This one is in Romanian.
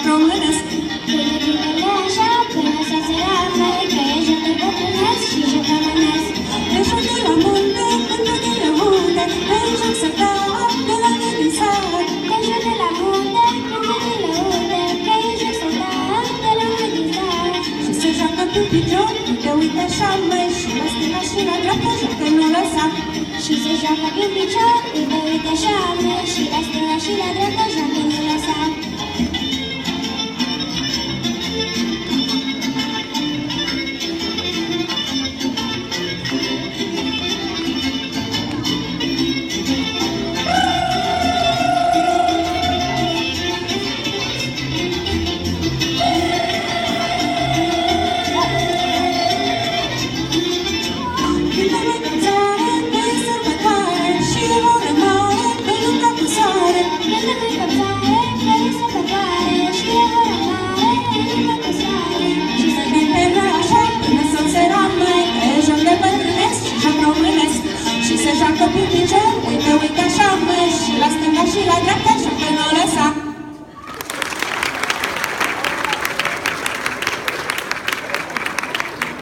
românesc. Pune așa până să se ramă, că e joc de bătrânesc și joc românesc. Te joc de la munte, până de la unde, te joc să dau de la mine din sat. Te joc de la munte, până de la unde, că e joc să dau de la mine din sat. Și se joacă pe picior, te uite așa, măi, și la stânga și la dreapta, joacă nu lăsa. Și se joacă pe picior, uite așa, mă, și la stânga și la dreapta,